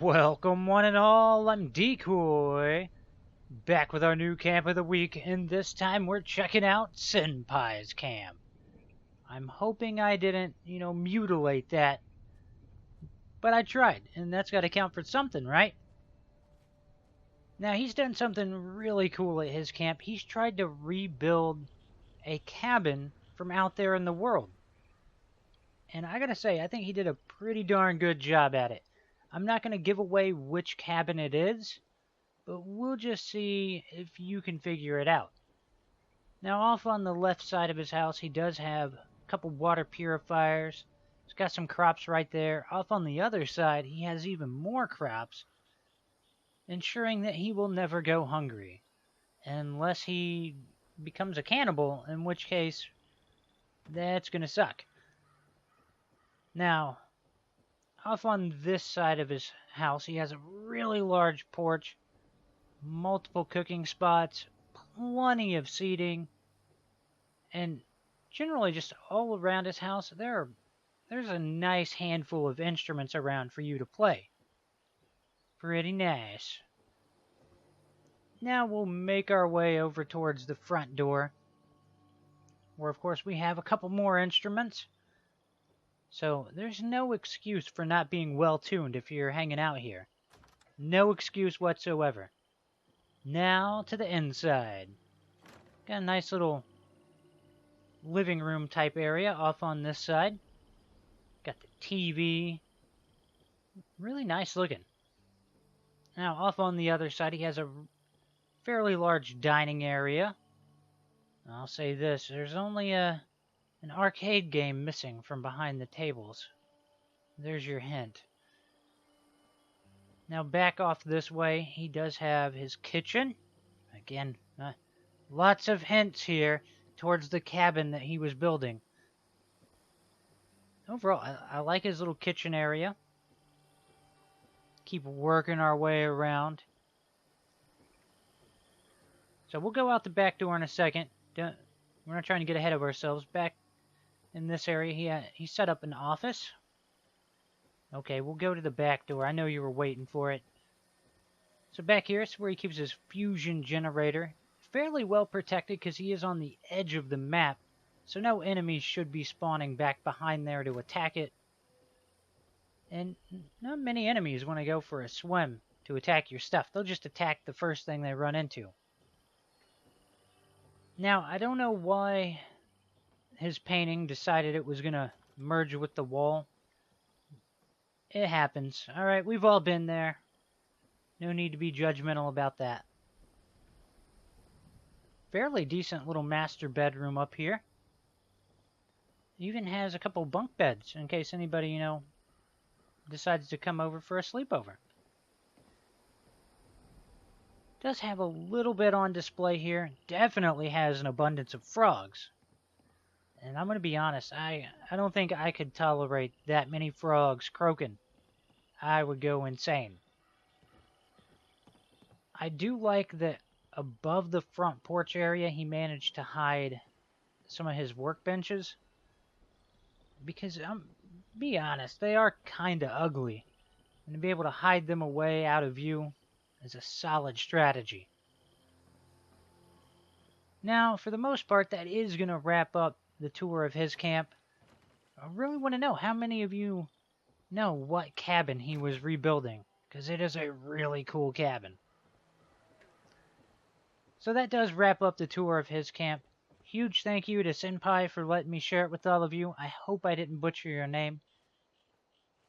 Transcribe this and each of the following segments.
Welcome one and all, I'm Decoy, back with our new camp of the week, and this time we're checking out Senpai's camp. I'm hoping I didn't, mutilate that, but I tried, and that's gotta count for something, right? Now, he's done something really cool at his camp. He's tried to rebuild a cabin from out there in the world. And I gotta say, I think he did a pretty darn good job at it. I'm not gonna give away which cabin it is, but we'll just see if you can figure it out. Now, off on the left side of his house, he does have a couple water purifiers. He's got some crops right there. Off on the other side, he has even more crops, ensuring that he will never go hungry. Unless he becomes a cannibal, in which case, that's gonna suck. Now, off on this side of his house, he has a really large porch, multiple cooking spots, plenty of seating, and generally just all around his house, there's a nice handful of instruments around for you to play. Pretty nice. Now we'll make our way over towards the front door, where of course we have a couple more instruments. So there's no excuse for not being well tuned if you're hanging out here. No excuse whatsoever. Now to the inside. Got a nice little living room type area off on this side. Got the TV. Really nice looking. Now off on the other side he has a fairly large dining area. I'll say this, there's only an arcade game missing from behind the tables. There's your hint. Now back off this way, he does have his kitchen. Again, lots of hints here towards the cabin that he was building. Overall, I like his little kitchen area. Keep working our way around. So we'll go out the back door in a second. We're not trying to get ahead of ourselves. Back in this area, he set up an office. Okay, we'll go to the back door. I know you were waiting for it. So back here is where he keeps his fusion generator. Fairly well protected because he is on the edge of the map. So no enemies should be spawning back behind there to attack it. And not many enemies want to go for a swim to attack your stuff. They'll just attack the first thing they run into. Now, I don't know why his painting decided it was going to merge with the wall. It happens. Alright, we've all been there. No need to be judgmental about that. Fairly decent little master bedroom up here. Even has a couple bunk beds in case anybody, decides to come over for a sleepover. Does have a little bit on display here. Definitely has an abundance of frogs. And I'm going to be honest, I don't think I could tolerate that many frogs croaking. I would go insane. I do like that above the front porch area he managed to hide some of his workbenches. Because, be honest, they are kind of ugly. And to be able to hide them away out of view is a solid strategy. Now, for the most part, that is going to wrap up the tour of his camp. I really want to know how many of you know what cabin he was rebuilding, because it is a really cool cabin. So that does wrap up the tour of his camp. Huge thank you to Senpai for letting me share it with all of you. I hope I didn't butcher your name.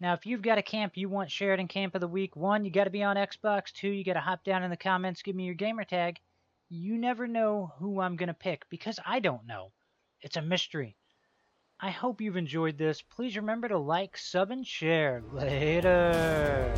Now, if you've got a camp you want shared in Camp of the Week, 1, you got to be on Xbox. 2, you got to hop down in the comments, give me your gamer tag. You never know who I'm going to pick, because I don't know. It's a mystery. I hope you've enjoyed this. Please remember to like, sub, and share. Later.